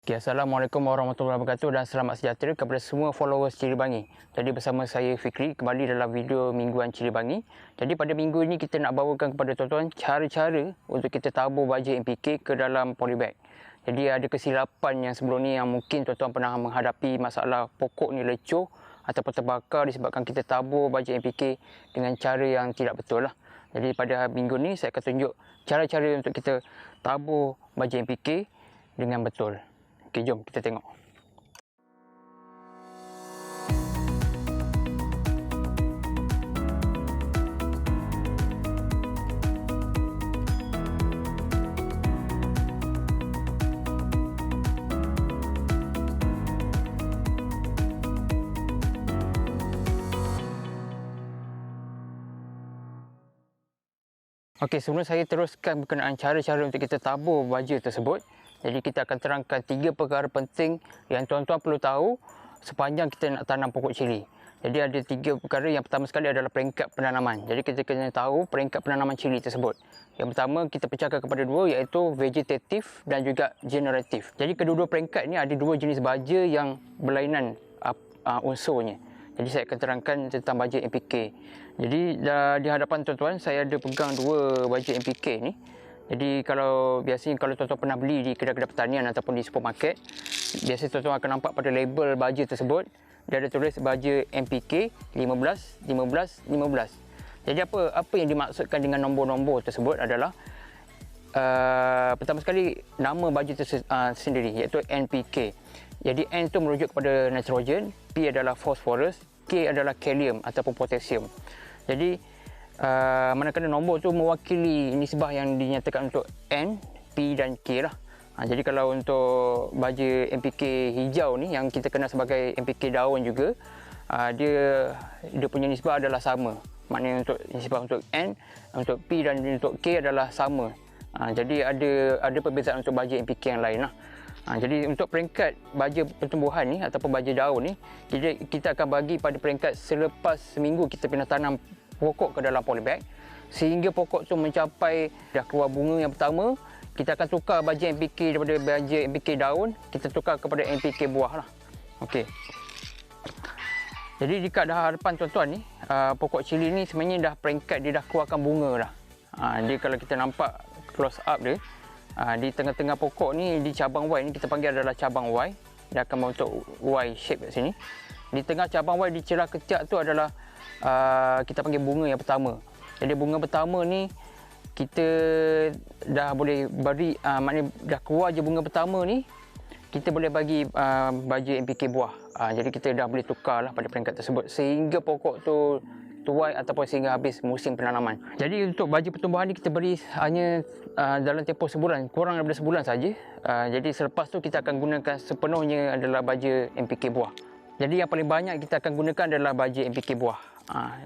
Okay, Assalamualaikum warahmatullahi wabarakatuh dan selamat sejahtera kepada semua followers Cili Bangi. Jadi bersama saya Fikri kembali dalam video mingguan Cili Bangi. Jadi pada minggu ini kita nak bawakan kepada tuan-tuan cara-cara untuk kita tabur baja NPK ke dalam polybag. Jadi ada kesilapan yang sebelum ni yang mungkin tuan-tuan pernah menghadapi masalah pokok ni lecur ataupun terbakar disebabkan kita tabur baja NPK dengan cara yang tidak betul lah. Jadi pada minggu ni saya akan tunjuk cara-cara untuk kita tabur baja NPK dengan betul. Okey, jom kita tengok. Okey, sebelum saya teruskan berkenaan cara-cara untuk kita tabur baja tersebut, jadi kita akan terangkan 3 perkara penting yang tuan-tuan perlu tahu sepanjang kita nak tanam pokok cili. Jadi ada 3 perkara. Yang pertama sekali adalah peringkat penanaman. Jadi kita kena tahu peringkat penanaman cili tersebut. Yang pertama kita pecahkan kepada dua, iaitu vegetatif dan juga generatif. Jadi kedua-dua peringkat ni ada dua jenis baja yang berlainan unsurnya. Jadi saya akan terangkan tentang baja NPK. Jadi di hadapan tuan-tuan saya ada pegang dua baja NPK ni. Jadi biasanya kalau tuan-tuan pernah beli di kedai-kedai pertanian ataupun di supermarket, biasanya tuan-tuan akan nampak pada label baja tersebut dia ada tulis baja NPK 15 15 15. Jadi apa yang dimaksudkan dengan nombor-nombor tersebut adalah pertama sekali nama baja sendiri, iaitu NPK. Jadi N itu merujuk kepada nitrogen, P adalah phosphorus, K adalah kalium ataupun potasium. Jadi manakala nombor tu mewakili nisbah yang dinyatakan untuk N, P dan K lah. Jadi kalau untuk baja NPK hijau ni yang kita kenal sebagai NPK daun juga, dia punya nisbah adalah sama. Maknanya untuk nisbah untuk N, untuk P dan untuk K adalah sama. Jadi ada perbezaan untuk baja NPK yang lain lah. Jadi untuk peringkat baja pertumbuhan ni ataupun baja daun ni, jadi kita akan bagi pada peringkat selepas seminggu kita pindah tanam pokok ke dalam polybag, sehingga pokok tu mencapai dah keluar bunga yang pertama, kita akan tukar baja NPK daripada baja NPK daun, kita tukar kepada NPK buah lah. Okey. Jadi dekat dah hadapan tuan-tuan ni, pokok cili ni sebenarnya dah peringkat dia dah keluarkan bunga dah. Dia kalau kita nampak close up dia, di tengah-tengah pokok ni, di cabang Y ni kita panggil adalah cabang Y. Dia akan membentuk Y shape kat sini. Di tengah cabang Y di celah ketiak tu adalah kita panggil bunga yang pertama. Jadi bunga pertama ni kita dah boleh beri, maknanya dah keluar je bunga pertama ni, kita boleh bagi baja NPK buah. Jadi kita dah boleh tukar lah pada peringkat tersebut sehingga pokok tu tuai ataupun sehingga habis musim penanaman. Jadi untuk baja pertumbuhan ni kita beri hanya dalam tempoh sebulan, kurang daripada sebulan saja. Jadi selepas tu kita akan gunakan sepenuhnya adalah baja NPK buah. Jadi yang paling banyak kita akan gunakan adalah baja NPK buah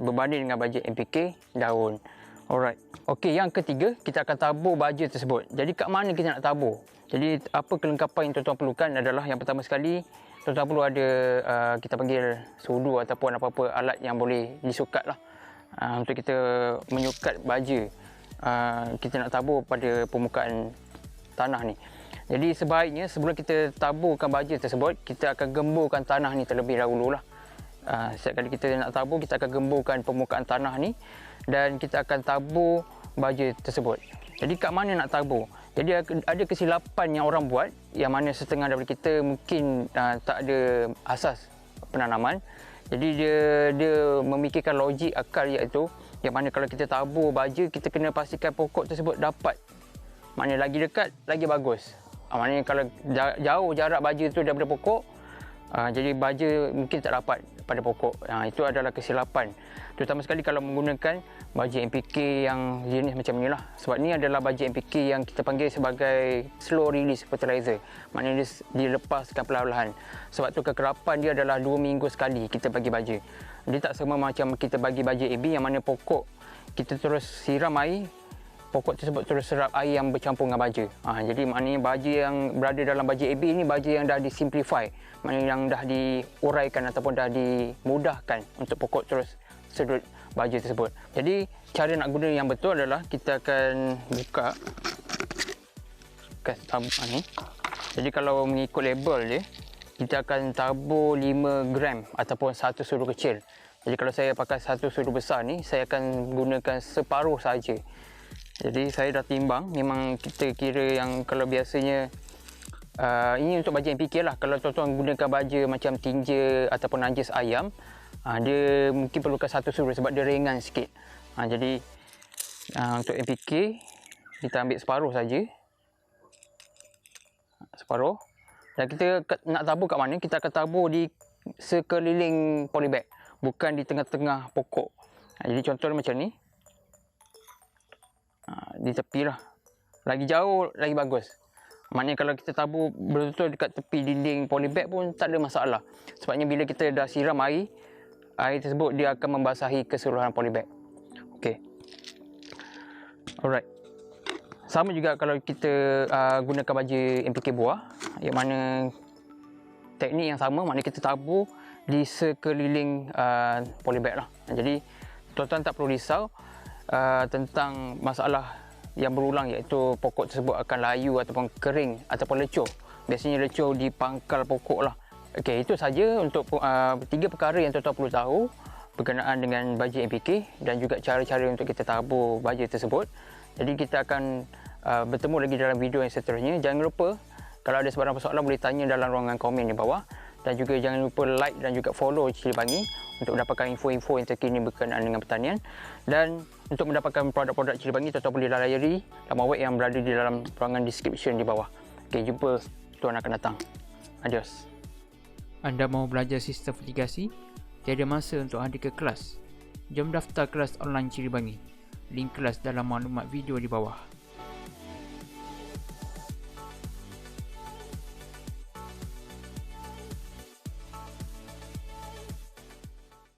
berbanding dengan baja NPK daun. Alright. Okey, yang ketiga kita akan tabur baja tersebut. Jadi kat mana kita nak tabur? Jadi apa kelengkapan yang tuan-tuan perlukan adalah yang pertama sekali tuan-tuan perlu ada kita panggil sudu ataupun apa-apa alat yang boleh disukat lah untuk kita menyukat baja kita nak tabur pada permukaan tanah ni. Jadi sebaiknya sebelum kita taburkan baja tersebut, kita akan gemburkan tanah ni terlebih dahulu lah. Setiap kali kita nak tabur, kita akan gemburkan permukaan tanah ni dan kita akan tabur baja tersebut. Jadi kat mana nak tabur? Jadi ada kesilapan yang orang buat, yang mana setengah daripada kita mungkin tak ada asas penanaman. Jadi dia memikirkan logik akal, iaitu yang mana kalau kita tabur baja, kita kena pastikan pokok tersebut dapat. Maknanya lagi dekat, lagi bagus. Maknanya kalau jauh jarak baja tu daripada pokok, jadi baja mungkin tak dapat pada pokok. Itu adalah kesilapan. Terutama sekali kalau menggunakan baja NPK yang jenis macam ni lah. Sebab ni adalah baja NPK yang kita panggil sebagai slow release fertilizer. Maknanya dia dilepaskan perlahan-lahan. Sebab tu kekerapan dia adalah 2 minggu sekali kita bagi baja. Dia tak sama macam kita bagi baja AB yang mana pokok kita terus siram air, pokok tersebut terus serap air yang bercampur dengan baja. Jadi maknanya baja yang berada dalam baja AB ni baja yang dah disimplify, maknanya yang dah diuraikan ataupun dah dimudahkan untuk pokok terus sedut baja tersebut. Jadi cara nak guna yang betul adalah kita akan buka kas tabung ni. Jadi kalau mengikut label dia, kita akan tabur 5 gram ataupun satu sudu kecil. Jadi kalau saya pakai satu sudu besar ni, saya akan gunakan separuh saja. Jadi saya dah timbang, memang kita kira yang kalau biasanya ini untuk baja MPK lah. Kalau tuan-tuan gunakan baja macam tinja ataupun najis ayam, dia mungkin perlukan satu sudu sebab dia ringan sikit. Jadi untuk MPK kita ambil separuh saja. Separuh. Dan kita nak tabur kat mana? Kita akan tabur di sekeliling polybag, bukan di tengah-tengah pokok. Jadi contoh macam ni. Di tepi lah. Lagi jauh lagi bagus. Maknanya kalau kita tabur betul-betul dekat tepi dinding polybag pun tak ada masalah. Sebabnya bila kita dah siram air tersebut dia akan membasahi keseluruhan polybag. Okey. Alright. Sama juga kalau kita gunakan baja MPK buah, yang mana teknik yang sama, maknanya kita tabur di sekeliling polybag lah. Jadi tuan-tuan tak perlu risau tentang masalah yang berulang, iaitu pokok tersebut akan layu ataupun kering ataupun lecuh. Biasanya lecuh di pangkal pokok lah. Okey, itu saja untuk 3 perkara yang tuan-tuan perlu tahu berkenaan dengan baja MPK dan juga cara-cara untuk kita tabur baja tersebut. Jadi kita akan bertemu lagi dalam video yang seterusnya. Jangan lupa kalau ada sebarang persoalan boleh tanya dalam ruangan komen di bawah, dan juga jangan lupa like dan juga follow Cili Bangi untuk mendapatkan info-info yang terkini berkenaan dengan pertanian. Dan untuk mendapatkan produk-produk Cili Bangi, tuan-tuan boleh layari laman web yang berada di dalam ruangan description di bawah. Okey, jumpa tuan akan datang. Adios. Anda mahu belajar sistem fertigasi? Tiada masa untuk hadir ke kelas. Jom daftar kelas online Cili Bangi. Link kelas dalam maklumat video di bawah.